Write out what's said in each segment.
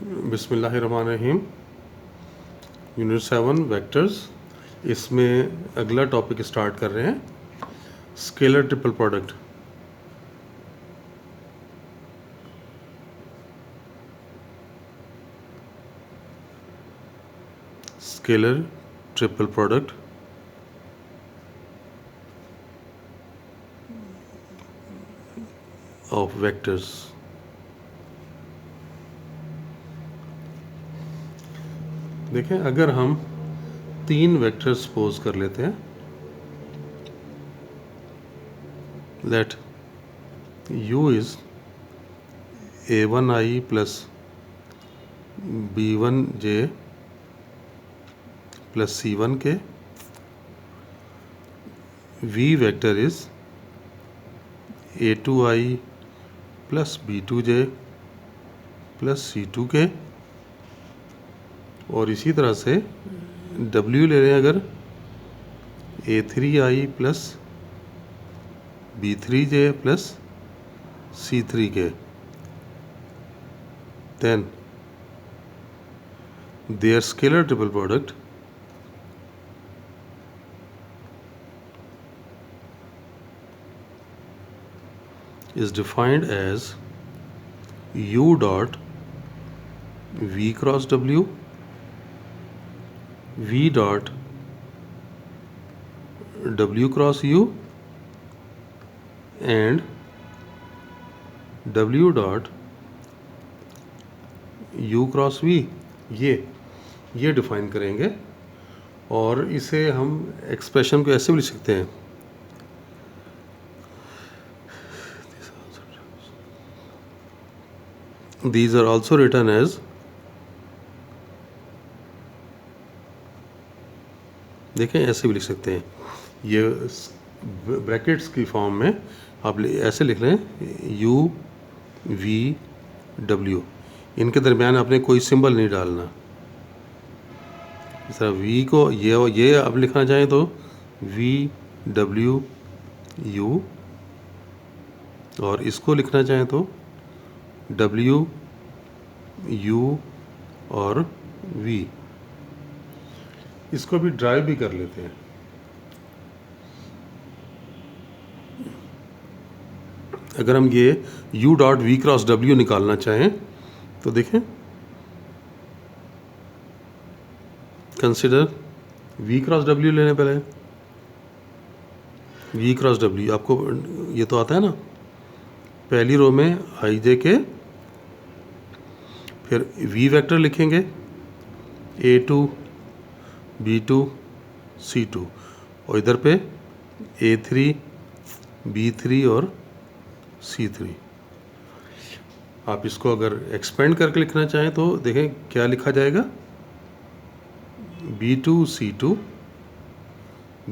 बिस्मिल्लाहिर्रहमानिर्रहीम। Unit 7 vectors. इसमें अगला टॉपिक स्टार्ट कर रहे हैं, scalar triple product. Scalar triple product of vectors. देखें, अगर हम 3 वेक्टर सपोज कर लेते हैं, let u is a1i plus b1j plus c1 k, v vector is a2i plus b2j plus c2 k, और इसी तरह से w ले रहे हैं अगर a3i plus b3j plus c3 के, then their scalar triple product is defined as u dot v cross w, v dot w cross u and w dot u cross v। ये डिफाइन करेंगे, और इसे हम एक्सप्रेशन को ऐसे भी लिख सकते हैं, these are also written as, देखें ऐसे भी लिख सकते हैं, ये ब्रैकेट्स की फॉर्म में आप ऐसे लिख लें u v w, इनके दरमियान आपने कोई सिंबल नहीं डालना। इस तरह v को ये आप लिखना चाहें तो v w u, और इसको लिखना चाहें तो w u और v। इसको भी ड्राइव भी कर लेते हैं। अगर हम ये u dot v cross w निकालना चाहें तो देखें, कंसिडर v क्रॉस w लेने, पहले v क्रॉस w आपको ये तो आता है ना, पहली रो में i j के, फिर v वेक्टर लिखेंगे a2 b2 c2, और इधर पे a3 b3 और c3। आप इसको अगर एक्सपेंड करके लिखना चाहें तो देखें क्या लिखा जाएगा, b2 c2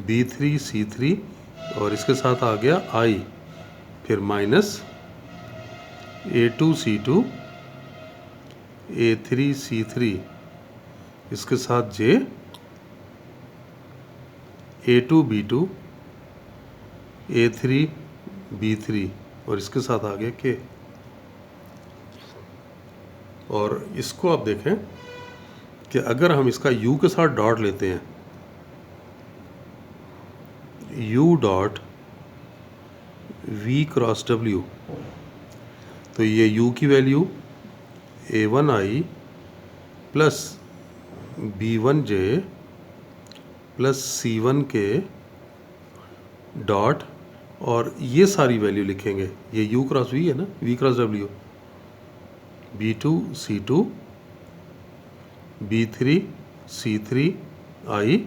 b3 c3, और इसके साथ आ गया i, फिर minus a2 c2 a3 c3, इसके साथ j a2 b2 a3 b3, और इसके साथ आ गया k। और इसको आप देखें कि अगर हम इसका u के साथ डॉट लेते हैं, u dot v cross w, तो ये u की value a1i plus b1j plus c1 के डॉट, और ये सारी वैल्यू लिखेंगे, ये u क्रॉस v है ना, v cross w, b2 c2 b3 c3 i,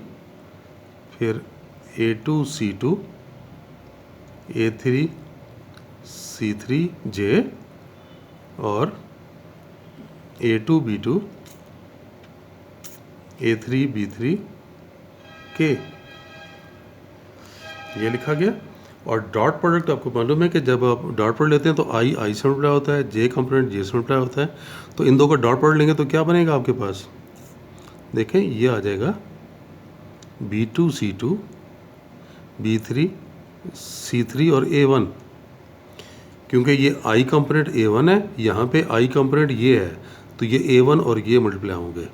फिर a2 c2 a3 c3 j, और a2 b2 a3 b3 k, ये लिखा गया। और डॉट प्रोडक्ट आपको मालूम है कि जब आप डॉट प्रोडक्ट लेते हैं तो i से मल्टीप्लाई होता है, j कंपोनेंट j से मल्टीप्लाई होता है, तो इन दो का डॉट प्रोडक्ट लेंगे तो क्या बनेगा आपके पास, देखें ये आ जाएगा b2 c2 b3 c3 और a1, क्योंकि ये i कंपोनेंट a1 है, यहाँ पे i कंपोनेंट ये है, तो ये A1 और ये मल्टीप्लाई होंगे।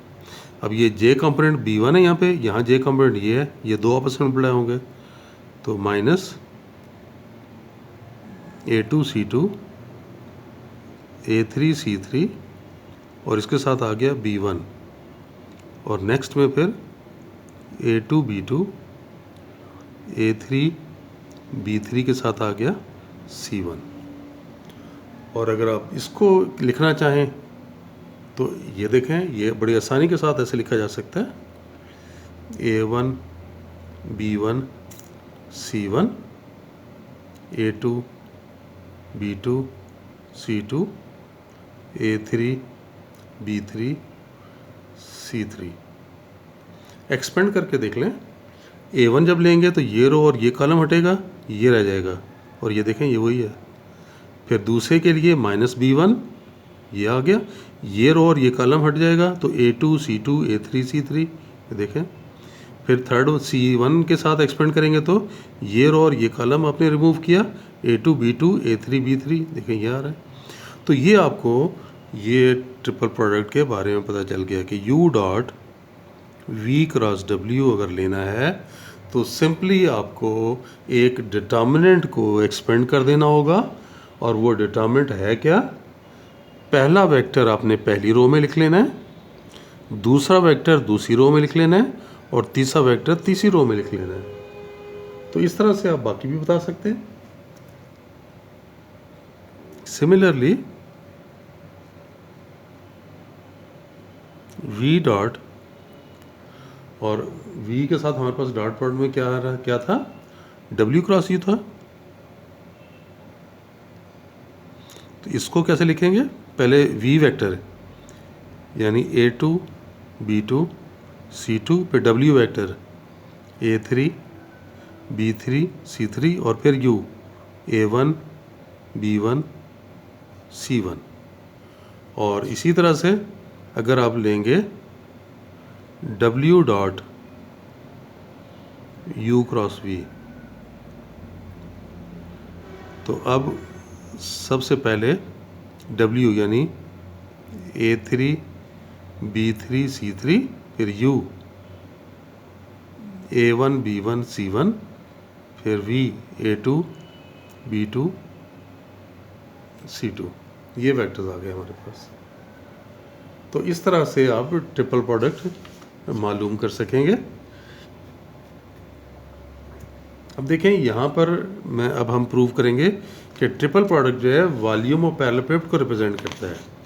अब ये J कंपोनेंट B1 है यहाँ पे, यहाँ J कंपोनेंट ये है, ये दो आपस में मल्टीप्लाई होंगे, तो minus A2 C2 A3 C3 और इसके साथ आ गया B1 और नेक्स्ट में फिर A2 B2 A3 B3 के साथ आ गया C1। और अगर आप इसको लिखना चाहें तो ये देखें, ये बड़ी आसानी के साथ ऐसे लिखा जा सकता है A1 B1 C1 A2 B2 C2 A3 B3 C3। Expand करके देख लें, A1 जब लेंगे तो ये रो और ये कॉलम हटेगा, ये रह जाएगा और ये देखें ये वही है। फिर दूसरे के लिए माइनस B1 ये आ गया, ये रो और ये कॉलम हट जाएगा तो A2 C2 A3 C3 ये देखें। फिर थर्ड C1 के साथ एक्सपेंड करेंगे तो ये रो और ये कॉलम आपने रिमूव किया, A2 B2 A3 B3 देखें ये आ रहा है। तो ये आपको ये ट्रिपल प्रोडक्ट के बारे में पता चल गया कि U dot V cross W अगर लेना है तो सिंपली आपको एक डिटर्मिनेंट को एक्सपेंड कर देना होगा। और वो डिटर्मिनेंट है क्या? पहला वेक्टर आपने पहली रो में लिख लेना है, दूसरा वेक्टर दूसरी रो में लिख लेना है और तीसरा वेक्टर तीसरी रो में लिख लेना है। तो इस तरह से आप बाकी भी बता सकते हैं। सिमिलरली V डॉट और V के साथ हमारे पास डॉट प्रोडक्ट में क्या था? W क्रॉस U था। तो इसको कैसे लिखेंगे? पहले V वेक्टर यानी A2 B2 C2 पे W vector A3 B3 C3 और फिर U A1 B1 C1। और इसी तरह से अगर आप लेंगे W dot U cross V, तो अब सबसे पहले W यानी A3 B3 C3 फिर U A1 B1 C1 फिर V A2 B2 C2, ये वेक्टर्स आ गए हमारे पास। तो इस तरह से आप ट्रिपल प्रोडक्ट मालूम कर सकेंगे। अब देखें यहाँ पर अब हम प्रूव करेंगे कि ट्रिपल प्रोडक्ट जो है वॉल्यूम ऑफ पैरेललोपेप्ड को रिप्रेजेंट करता है।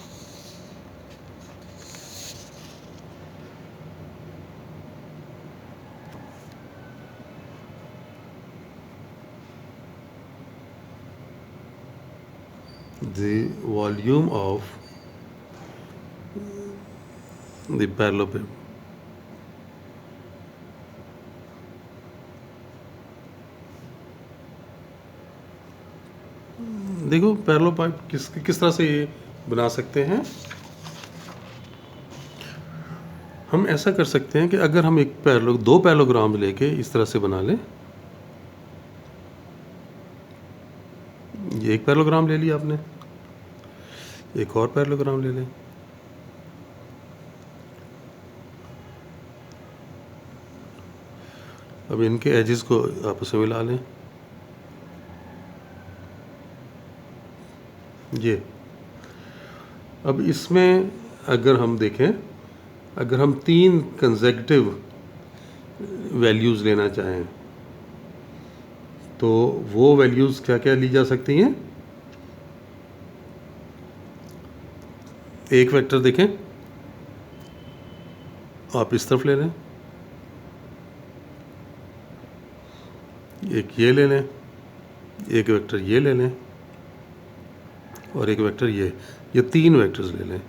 The volume of the parallelepiped देखो पैरेललोपेप्ड किस तरह से ये बना सकते हैं। हम ऐसा कर सकते हैं कि अगर हम दो पैरेललोग्राम लेके इस तरह से बना लें, ये एक पैरेललोग्राम ले लिया आपने, एक और पैरेललोग्राम ले लें, अब इनके एजेस को आपस में मिला लें। ये अब इसमें अगर हम देखें, अगर हम 3 कंसेक्यूटिव वैल्यूज़ लेना चाहें तो वो वैल्यूज़ क्या क्या ली जा सकती हैं? एक वेक्टर देखें, आप इस तरफ ले लें, एक ये ले लें, एक वेक्टर ये ले लें और एक वेक्टर ये 3 वेक्टर्स ले लें।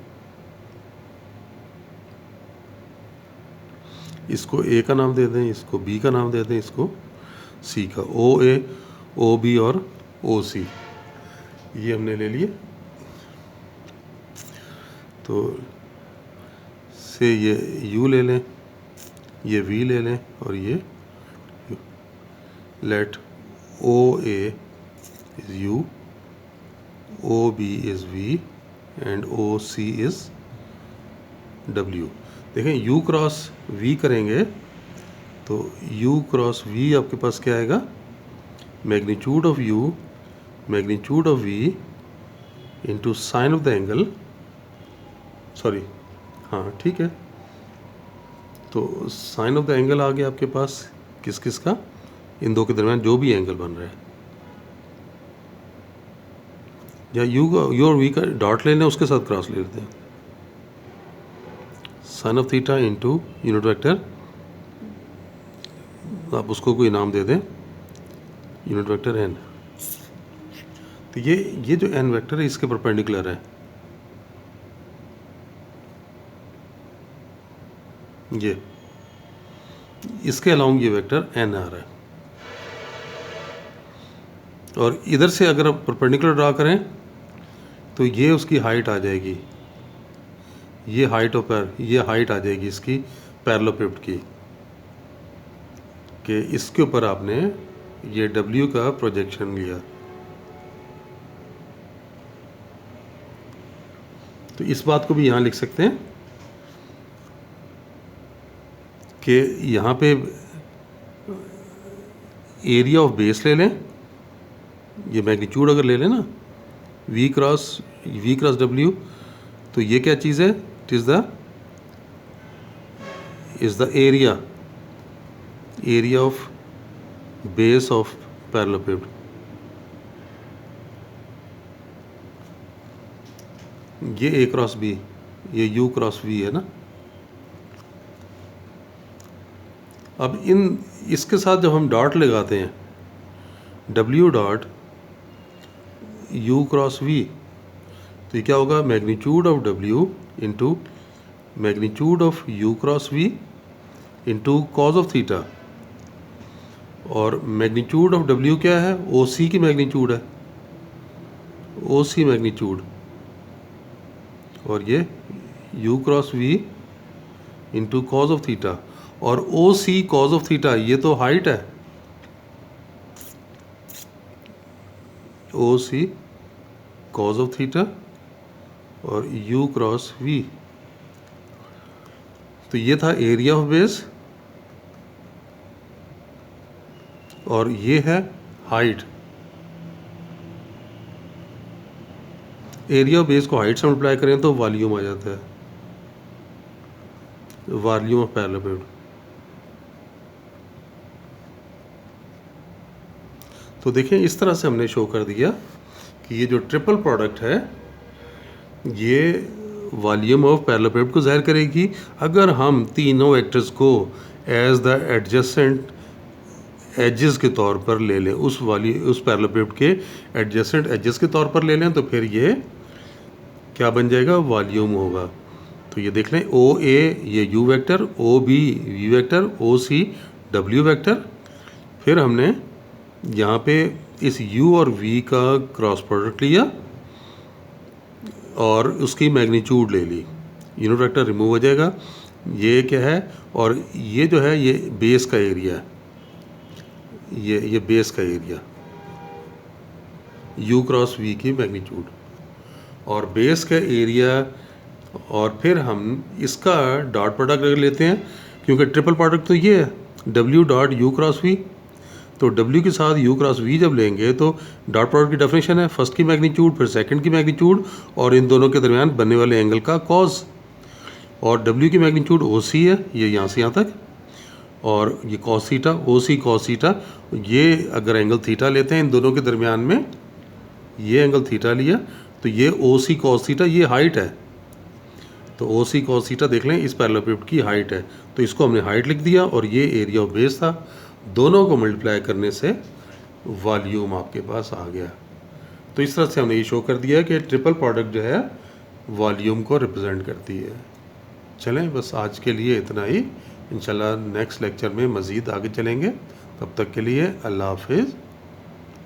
इसको A का नाम दे दें, इसको B का नाम दे दें, इसको C का, OA OB और OC ये हमने ले लिए। तो से ये U ले लें, ये V ले लें और ये let OA is U, OB is V and OC is W. देखें यू क्रॉस वी करेंगे तो u क्रॉस v आपके पास क्या आएगा, magnitude of u magnitude of v into sine of the angle, sorry हाँ ठीक है, तो साइन ऑफ द एंगल आ गया आपके पास किस किस का, इन दो के दरमियान जो भी एंगल बन रहा है, या u और v का डॉट ले लें उसके साथ क्रॉस ले लेते हैं, sine of theta into unit vector, आप उसको कोई नाम दे दें यूनिट वेक्टर n। तो ये जो n वेक्टर है इसके परपेंडिकुलर है, ये इसके अलाउंग ये वेक्टर n आ रहा है, और इधर से अगर आप परपेंडिकुलर ड्रा करें तो ये उसकी हाइट आ जाएगी, ये हाइट आ जाएगी इसकी पैरेललोपिड की, कि इसके ऊपर आपने ये W का प्रोजेक्शन लिया। तो इस बात को भी यहाँ लिख सकते हैं कि यहाँ पे एरिया ऑफ बेस ले लें, ये मैग्नीट्यूड अगर ले लें ना v क्रॉस W, तो ये क्या चीज़ है, it is the area of base of parallelepiped. ये a क्रॉस b, ये u क्रॉस v है ना। अब इसके साथ जब हम डॉट लगाते हैं w dot u cross v, तो ये क्या होगा, magnitude of w into magnitude of u cross v into cos of theta, और मैग्नीट्यूड ऑफ w क्या है, OC की मैग्नीट्यूड है, OC मैग्नीट्यूड, और ये u cross v into cos of theta, और OC कॉज ऑफ थीटा ये तो हाइट है, OC कॉज ऑफ थीटा और u क्रॉस v, तो ये था एरिया ऑफ बेस, और ये है हाइट। एरिया ऑफ बेस को हाइट से मल्टीप्लाई करें तो वॉल्यूम आ जाता है, वॉल्यूम ऑफ पैरेललोपिड। तो देखें इस तरह से हमने शो कर दिया कि ये जो ट्रिपल प्रोडक्ट है ये वॉल्यूम ऑफ पैरेललोपिड को ज़ाहिर करेगी अगर हम तीनों वेक्टर्स को एज द एडजेसेंट एजेस के तौर पर ले लें, उस पैरेललोपिड के एडजेसेंट एजेस के तौर पर ले लें, तो फिर ये क्या बन जाएगा, वॉल्यूम होगा। तो ये देख लें OA ये u vector, OB v vector, OC w vector, फिर हमने यहाँ पे इस u और v का क्रॉस प्रोडक्ट लिया और उसकी मैग्नीट्यूड ले ली, यूनिट वेक्टर रिमूव हो जाएगा, ये क्या है, और ये जो है ये बेस का एरिया है, ये बेस का एरिया u क्रॉस v की मैग्नीट्यूड और बेस का एरिया, और फिर हम इसका डॉट प्रोडक्ट अगर लेते हैं, क्योंकि ट्रिपल प्रोडक्ट तो ये है w dot u cross v, तो w के साथ u क्रॉस v जब लेंगे तो डॉट प्रोडक्ट की डेफिनेशन है फर्स्ट की मैग्नीट्यूड फिर सेकंड की मैग्नीट्यूड और इन दोनों के दरमियान बनने वाले एंगल का कॉज, और w की मैग्नीट्यूड OC है, ये यहाँ से यहाँ तक, और ये cos theta, OC cos theta, ये अगर एंगल थीटा लेते हैं इन दोनों के दरमियान में, ये एंगल थीटा लिया तो ये OC कॉस थीटा, ये हाइट है, तो OC कॉस थीटा देख लें इस पैरेललोपिड की हाइट है, तो इसको हमने हाइट लिख दिया, और ये एरिया ऑफ बेस था, दोनों को मल्टीप्लाई करने से वॉल्यूम आपके पास आ गया। तो इस तरह से हमने ये शो कर दिया कि ट्रिपल प्रोडक्ट जो है वॉल्यूम को रिप्रेजेंट करती है। चलें बस आज के लिए इतना ही, इंशाल्लाह नेक्स्ट लेक्चर में मज़ीद आगे चलेंगे, तब तक के लिए अल्लाह हाफिज़।